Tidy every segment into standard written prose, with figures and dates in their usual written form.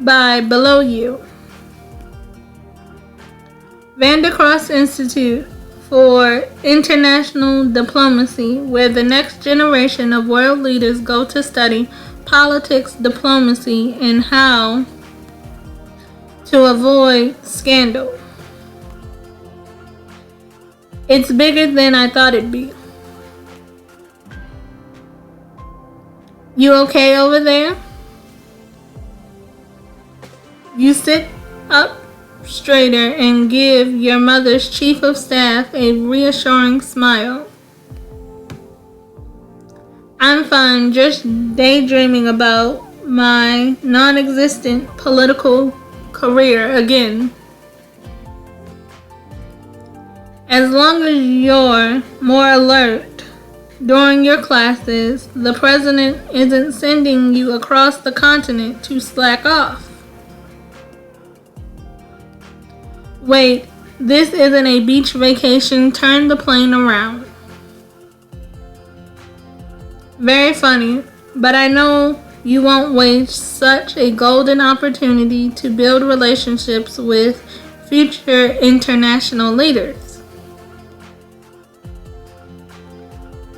by below you. Vandross Institute for International Diplomacy, where the next generation of world leaders go to study politics, diplomacy, and how to avoid scandal. It's bigger than I thought it'd be. You okay over there? You sit up straighter and give your mother's chief of staff a reassuring smile. I'm fine, just daydreaming about my non-existent political career again. As long as you're more alert during your classes, the president isn't sending you across the continent to slack off. Wait, this isn't a beach vacation. Turn the plane around. Very funny, but I know you won't waste such a golden opportunity to build relationships with future international leaders.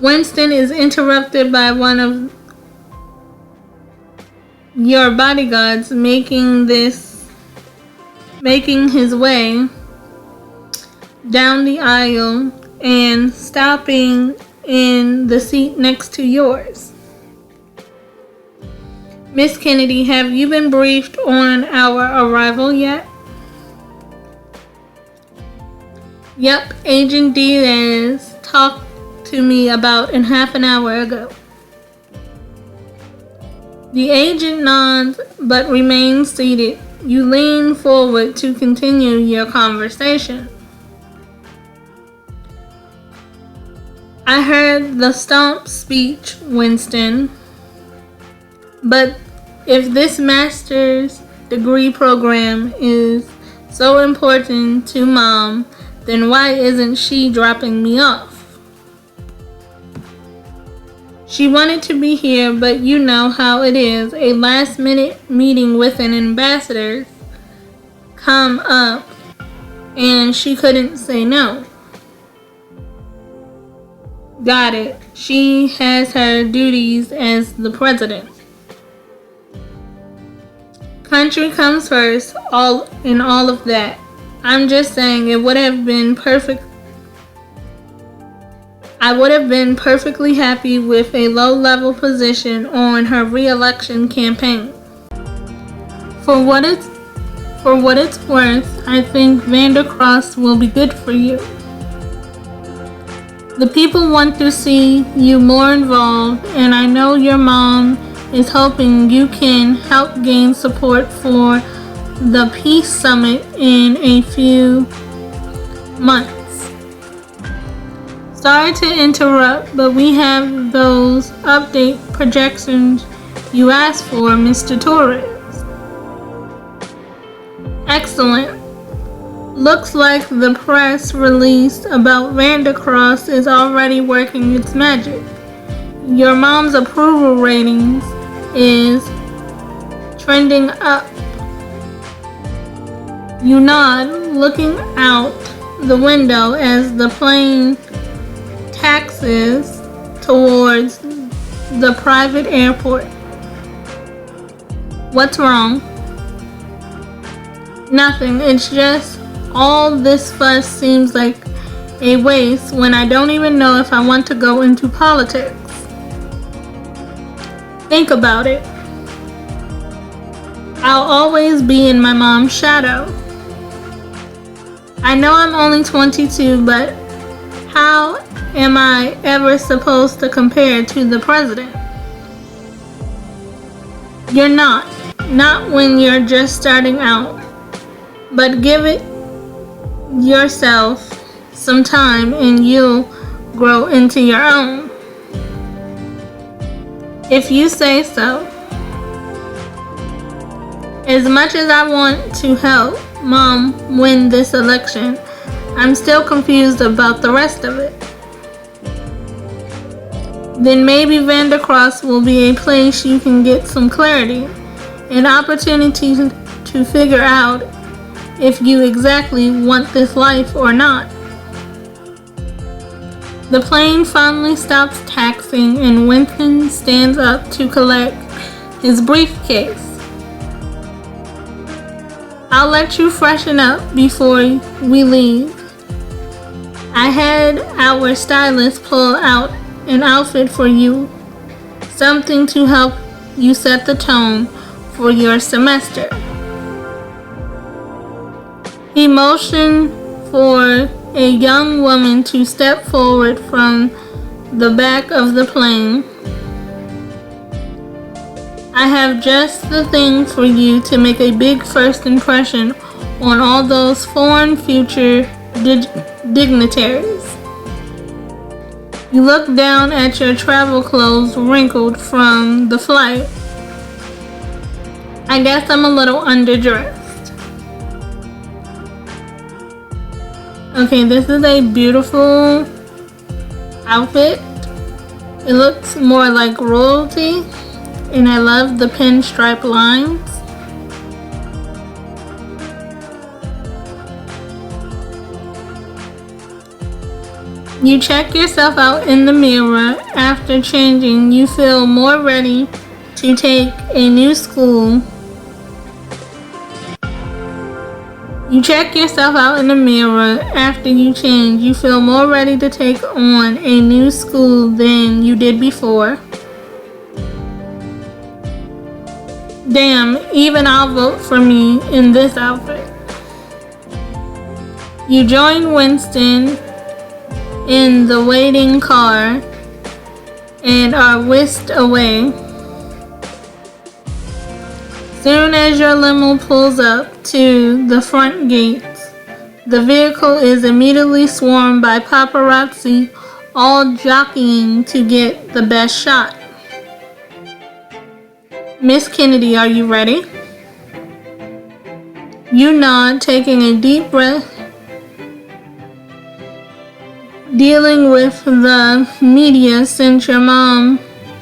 Winston is interrupted by one of your bodyguards making his way down the aisle and stopping in the seat next to yours. Miss Kennedy, have you been briefed on our arrival yet? Yep, Agent Diaz talked to me about in half an hour ago. The agent nods but remains seated. You lean forward to continue your conversation. I heard the stomp speech, Winston. But if this master's degree program is so important to Mom, then why isn't she dropping me off? She wanted to be here, but you know how it is. A last-minute meeting with an ambassador come up, and she couldn't say no. Got it. She has her duties as the president. Country comes first, all of that. I'm just saying it would have been perfect. I would have been perfectly happy with a low-level position on her re-election campaign. For what it's worth, I think Vandross will be good for you. The people want to see you more involved, and I know your mom is hoping you can help gain support for the Peace Summit in a few months. Sorry to interrupt, but we have those update projections you asked for, Mr. Torres. Excellent. Looks like the press release about Vandross is already working its magic. Your mom's approval ratings is trending up. You nod, looking out the window as the plane taxis towards the private airport. What's wrong? Nothing. It's just all this fuss seems like a waste when I don't even know if I want to go into politics. Think about it. I'll always be in my mom's shadow. I know I'm only 22, but how am I ever supposed to compare to the president? You're not when you're just starting out. But give it yourself some time and you'll grow into your own. If you say so. As much as I want to help Mom win this election, I'm still confused about the rest of it. Then maybe Vandross will be a place you can get some clarity. an opportunity to figure out if you exactly want this life or not. The plane finally stops taxiing and Winston stands up to collect his briefcase. I'll let you freshen up before we leave. I had our stylist pull out an outfit for you, something to help you set the tone for your semester. He motioned for a young woman to step forward from the back of the plane. I have just the thing for you to make a big first impression on all those foreign future dignitaries. You look down at your travel clothes wrinkled from the flight. I guess I'm a little underdressed. Okay, this is a beautiful outfit. It looks more like royalty, and I love the pinstripe lines. You check yourself out in the mirror. After changing, you feel more ready to take a new school. You check yourself out in the mirror. After you change, you feel more ready to take on a new school than you did before. Damn, even I'll vote for me in this outfit. You join Winston in the waiting car and are whisked away. Soon as your limo pulls up to the front gates, the vehicle is immediately swarmed by paparazzi, all jockeying to get the best shot. Miss Kennedy, are you ready? You nod, taking a deep breath. Dealing with the media since your mom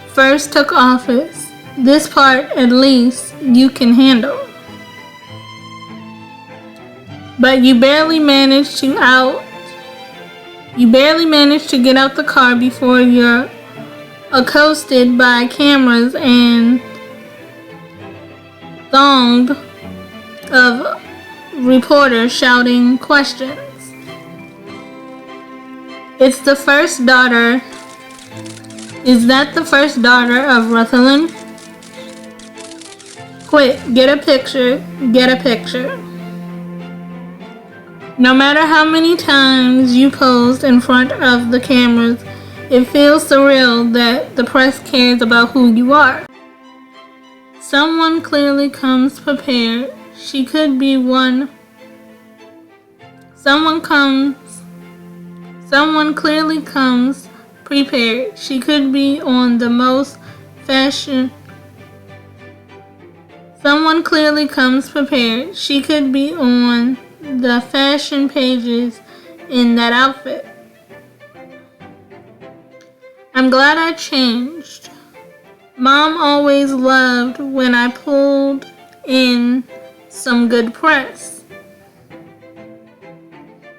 first took office. This part, at least, you can handle. But you barely manage to get out the car before you're accosted by cameras and thronged of reporters shouting questions. It's the first daughter. Is that the first daughter of Rutherland? Quick, get a picture. No matter how many times you posed in front of the cameras, it feels surreal that the press cares about who you are. Someone clearly comes prepared. She could be one. Someone clearly comes prepared. She could be on the most fashion. Someone clearly comes prepared. She could be on the fashion pages in that outfit. I'm glad I changed. Mom always loved when I pulled in some good press.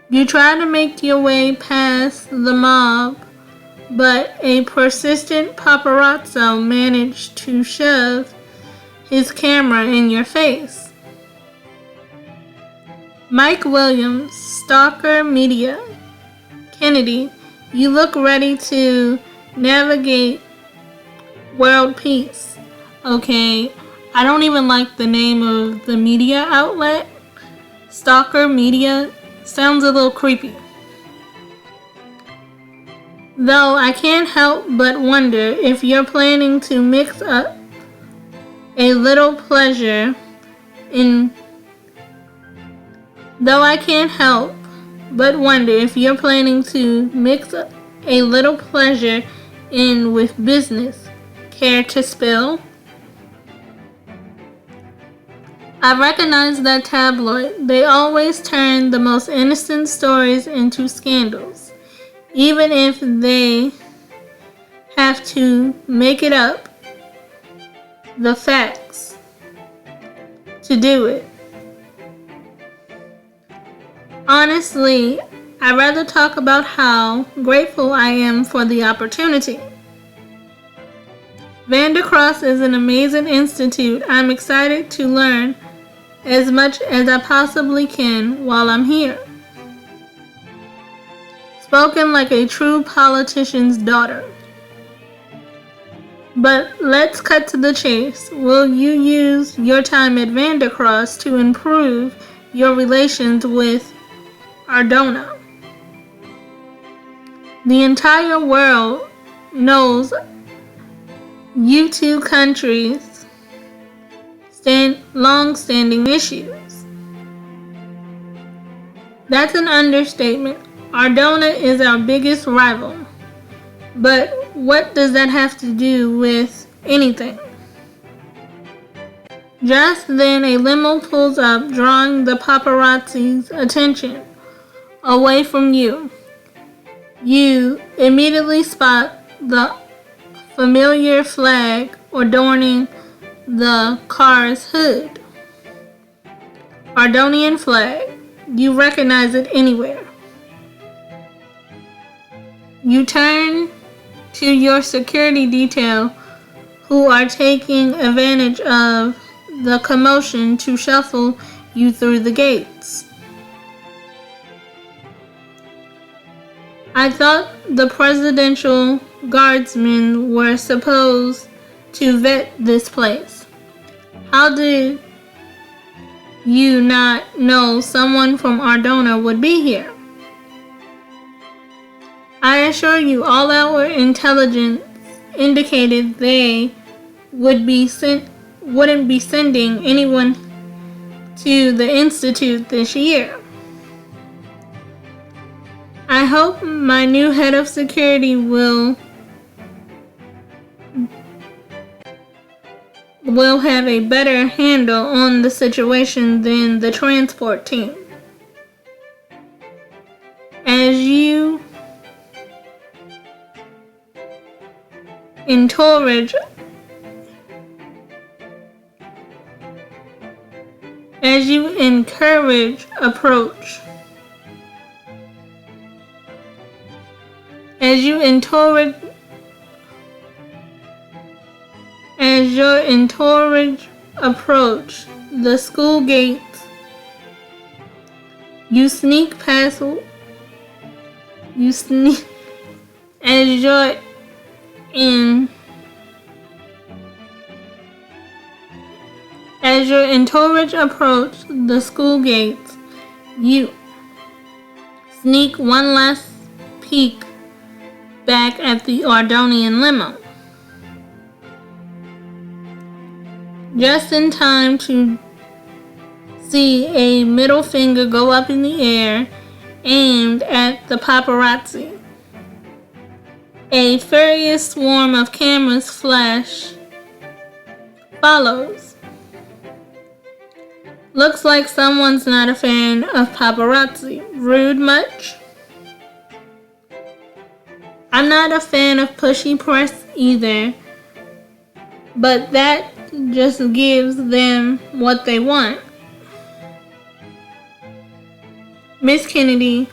You try to make your way past the mob, but a persistent paparazzo managed to shove his camera in your face. Mike Williams, Stalker Media. Kennedy, you look ready to navigate world peace. Okay, I don't even like the name of the media outlet. Stalker Media sounds a little creepy. Though I can't help but wonder if you're planning to mix up a little pleasure in. Though I can't help but wonder if you're planning to mix up a little pleasure in with business. Care to spill? I recognize that tabloid. They always turn the most innocent stories into scandals, even if they have to make it up. The facts. to do it. Honestly, I'd rather talk about how grateful I am for the opportunity. Vandross is an amazing institute. I'm excited to learn as much as I possibly can while I'm here. Spoken like a true politician's daughter. But let's cut to the chase. Will you use your time at Vandross to improve your relations with Ardona? The entire world knows you two countries' long-standing issues. That's an understatement. Ardona is our biggest rival. But what does that have to do with anything? Just then a limo pulls up, drawing the paparazzi's attention away from you. You immediately spot the familiar flag adorning the car's hood. Ardonian flag. You recognize it anywhere. You turn to your security detail, who are taking advantage of the commotion to shuffle you through the gates. I thought the presidential guardsmen were supposed to vet this place. How did you not know someone from Ardona would be here? I assure you, all our intelligence indicated they wouldn't be sending anyone to the Institute this year. I hope my new head of security will have a better handle on the situation than the transport team. As you encourage approach. As your entourage approach the school gates, you sneak past. As your entourage approach the school gates, you sneak one last peek back at the Ardonian limo. Just in time to see a middle finger go up in the air, aimed at the paparazzi. A furious swarm of cameras flash follows. Looks like someone's not a fan of paparazzi. Rude much? I'm not a fan of pushy press either, but that just gives them what they want. Miss Kennedy,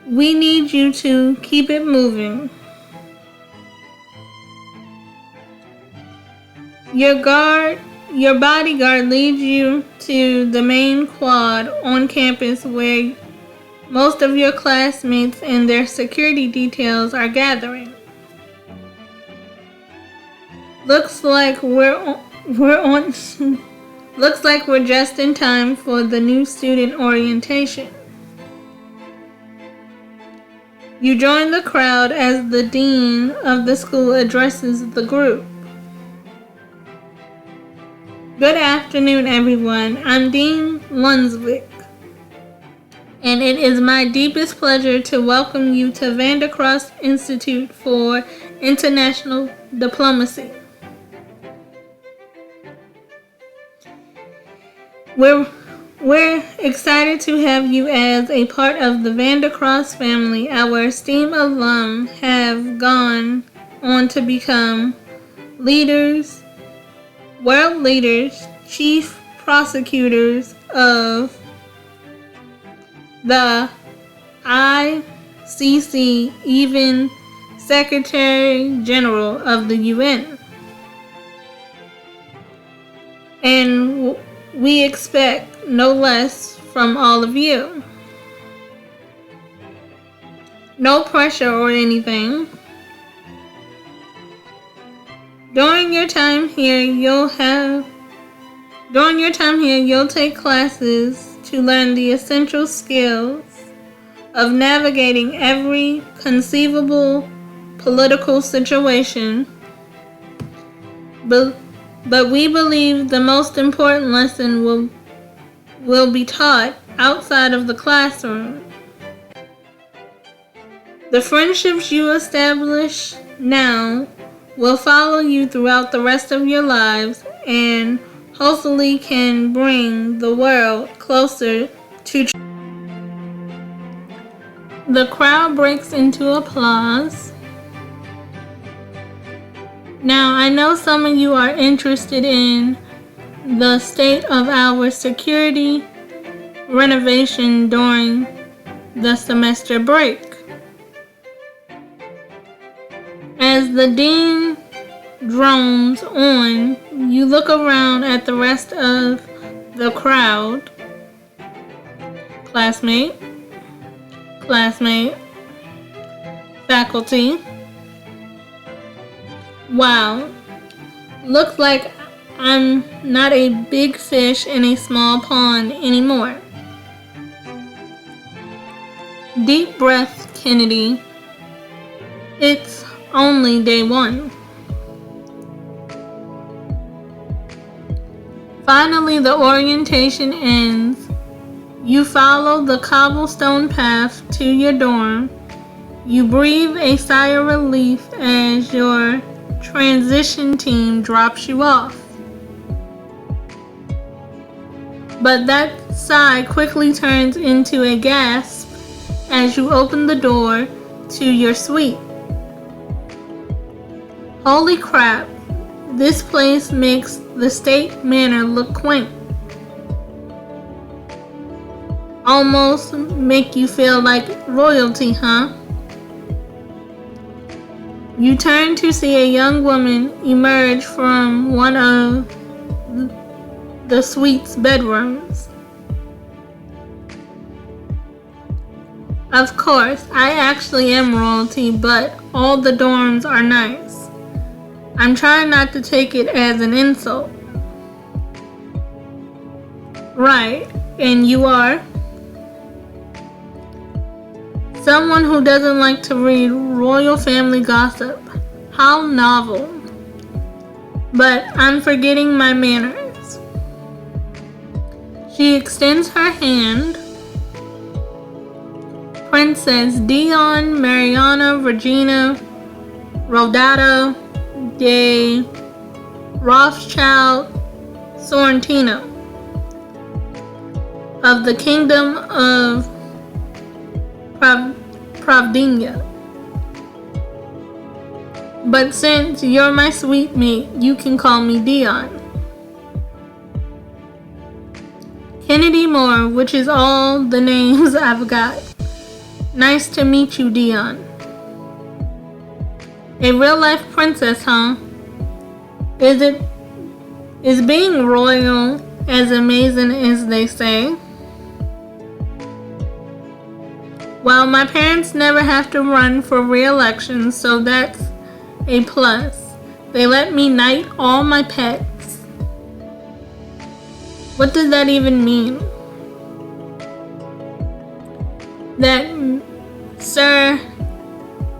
we need you to keep it moving. Your bodyguard leads you to the main quad on campus where most of your classmates and their security details are gathering. Looks like we're just in time for the new student orientation. You join the crowd as the dean of the school addresses the group. Good afternoon, everyone. I'm Dean Lunswick, and it is my deepest pleasure to welcome you to Vandross Institute for International Diplomacy. We're excited to have you as a part of the Vandross family. Our esteemed alum have gone on to become world leaders, chief prosecutors of the ICC, even Secretary General of the UN. And we expect no less from all of you. No pressure or anything. During your time here, you'll take classes to learn the essential skills of navigating every conceivable political situation. But we believe the most important lesson will be taught outside of the classroom. The friendships you establish now will follow you throughout the rest of your lives and hopefully can bring the world closer to truth. The crowd breaks into applause. Now, I know some of you are interested in the state of our security renovation during the semester break. As the dean drones on, you look around at the rest of the crowd. Classmate, faculty. Wow, looks like I'm not a big fish in a small pond anymore. Deep breath, Kennedy. It's only day one. Finally, the orientation ends. You follow the cobblestone path to your dorm. You breathe a sigh of relief as your transition team drops you off. But that sigh quickly turns into a gasp as you open the door to your suite. Holy crap, this place makes the State Manor look quaint. Almost make you feel like royalty, huh? You turn to see a young woman emerge from one of the suite's bedrooms. Of course, I actually am royalty, but all the dorms are nice. I'm trying not to take it as an insult. Right, and you are? Someone who doesn't like to read royal family gossip. How novel. But I'm forgetting my manners. She extends her hand. Princess Dion Mariana Regina Rodata de Rothschild Sorrentino of the Kingdom of Pravdinga. But since you're my sweet mate, you can call me Dion. Kennedy Moore, which is all the names I've got. Nice to meet you, Dion. A real-life princess, huh? Is being royal as amazing as they say? Well, my parents never have to run for re-election, so that's a plus. They let me knight all my pets. What does that even mean? That Sir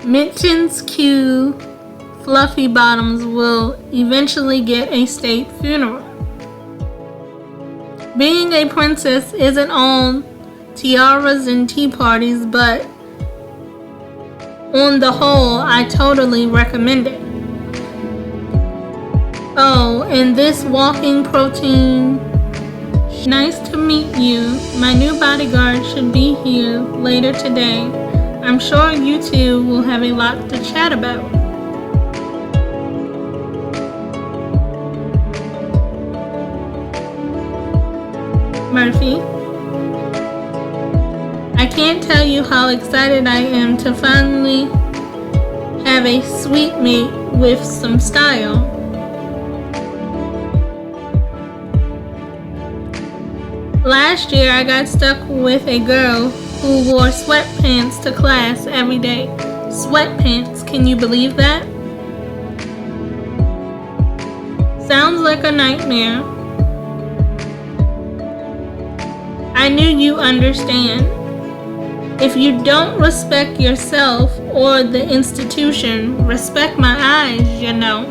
Mittens Q Fluffy Bottoms will eventually get a state funeral. Being a princess isn't all tiaras and tea parties, but on the whole, I totally recommend it. Oh, and this walking protein. Nice to meet you. My new bodyguard should be here later today. I'm sure you two will have a lot to chat about. Murphy. I can't tell you how excited I am to finally have a sweet mate with some style. Last year I got stuck with a girl who wore sweatpants to class every day. Sweatpants, can you believe that? Sounds like a nightmare. I knew you understand. If you don't respect yourself or the institution, respect my eyes, you know.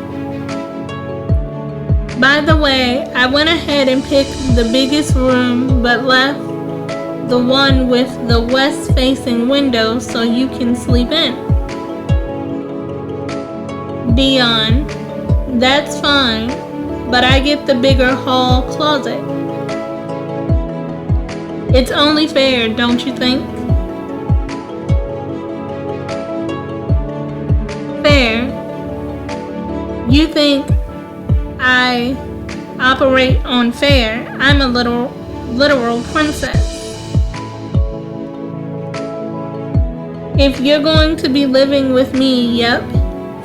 By the way, I went ahead and picked the biggest room but left the one with the west-facing window so you can sleep in. Dion, that's fine, but I get the bigger hall closet. It's only fair, don't you think? Fair? You think I operate on fair? I'm a literal princess. If you're going to be living with me, yep,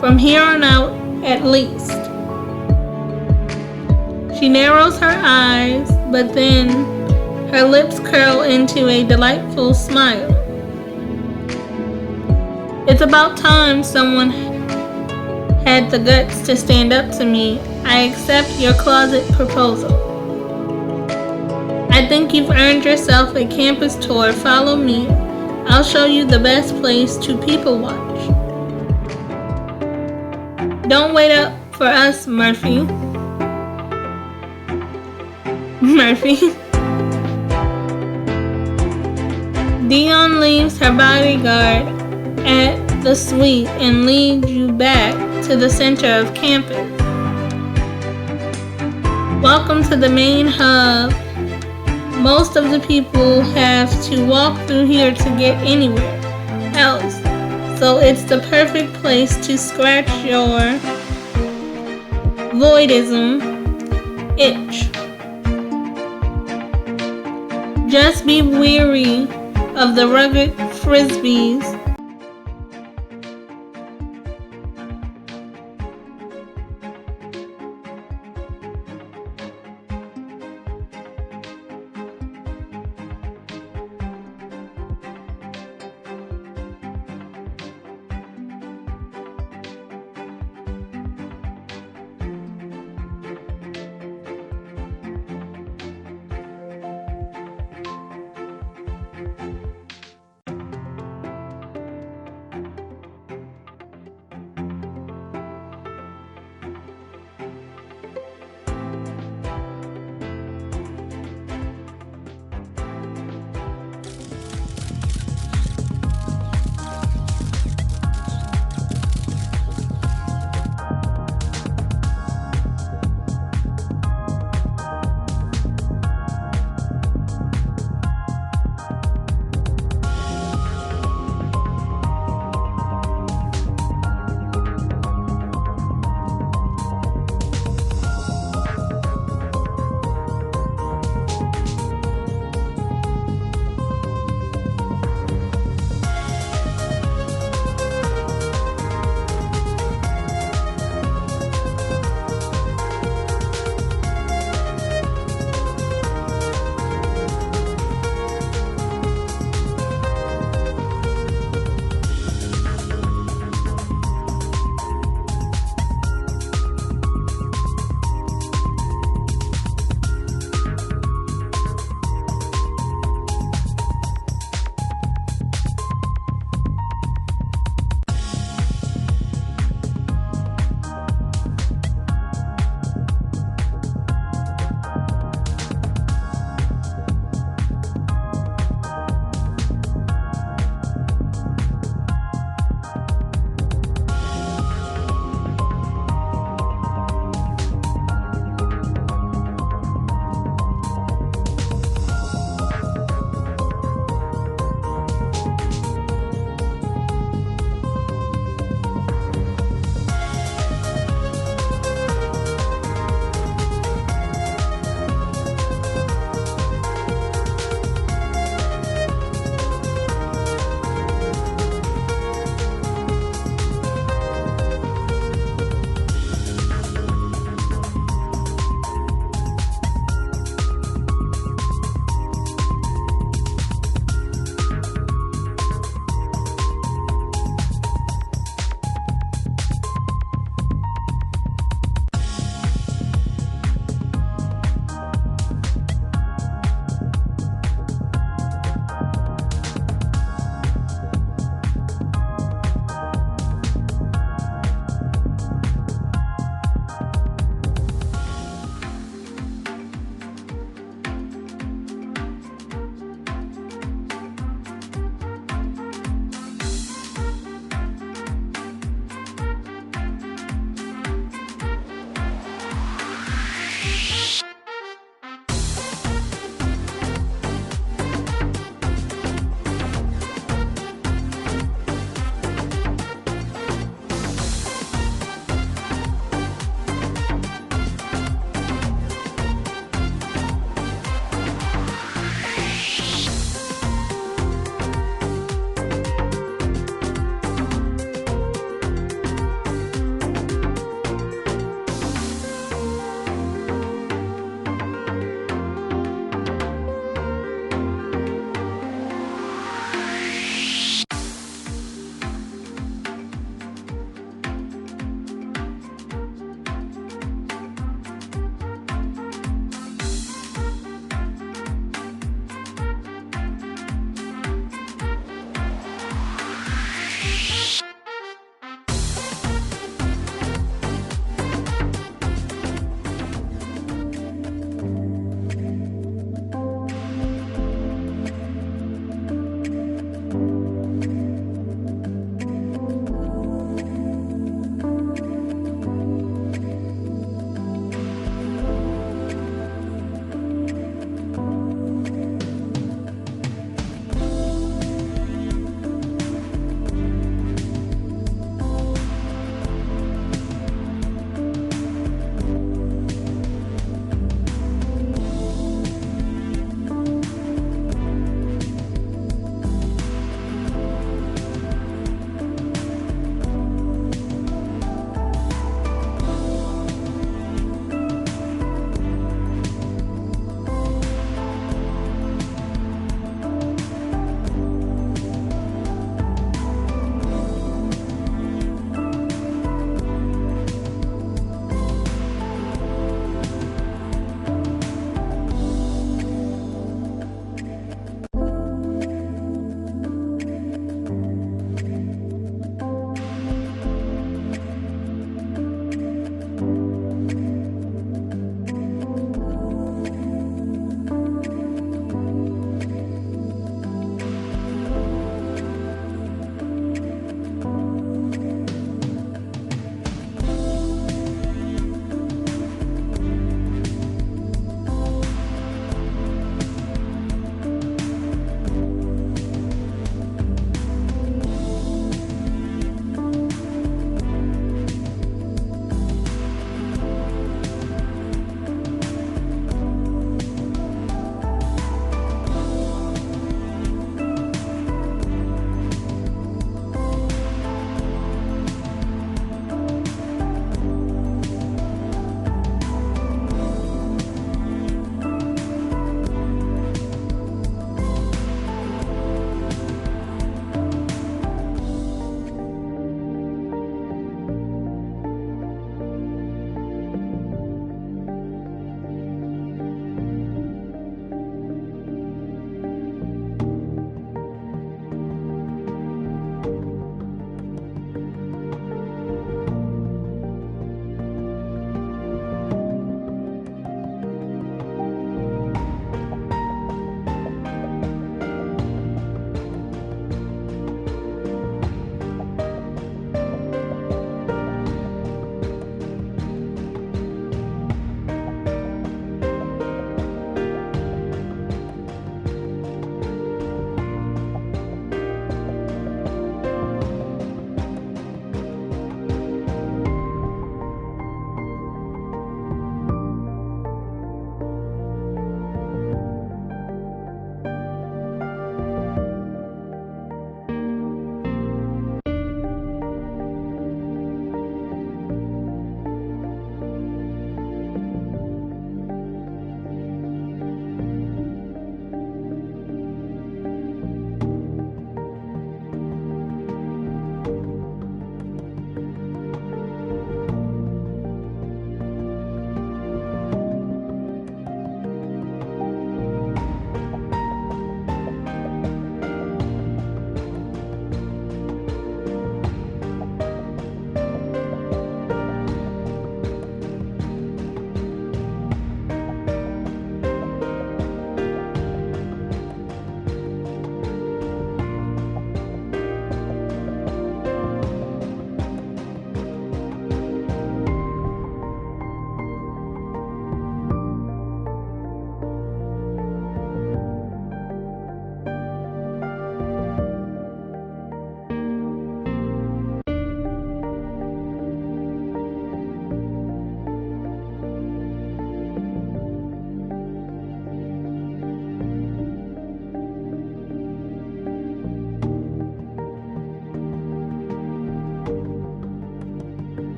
from here on out at least. She narrows her eyes, but then her lips curl into a delightful smile. It's about time someone had the guts to stand up to me. I accept your closet proposal. I think you've earned yourself a campus tour. Follow me. I'll show you the best place to people watch. Don't wait up for us, Murphy. Murphy. Dion leaves her bodyguard at the suite and leads you back to the center of campus. Welcome to the main hub. Most of the people have to walk through here to get anywhere else, so it's the perfect place to scratch your voidism itch. Just be wary of the rugged frisbees.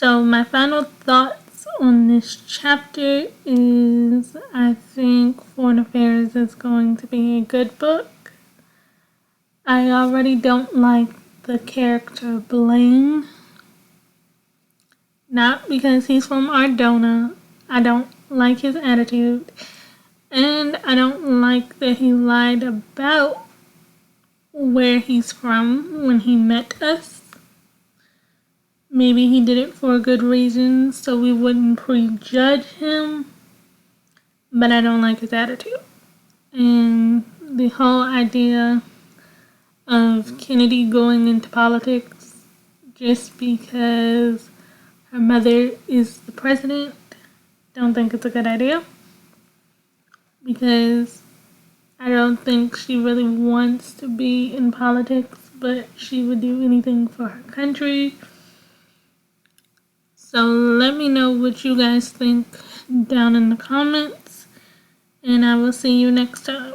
So my final thoughts on this chapter is I think Foreign Affairs is going to be a good book. I already don't like the character Blaine. Not because he's from Ardona. I don't like his attitude. And I don't like that he lied about where he's from when he met us. Maybe he did it for a good reason so we wouldn't prejudge him. But I don't like his attitude. And the whole idea of Kennedy going into politics just because her mother is the president, don't think it's a good idea. Because I don't think she really wants to be in politics, but she would do anything for her country. So let me know what you guys think down in the comments, and I will see you next time.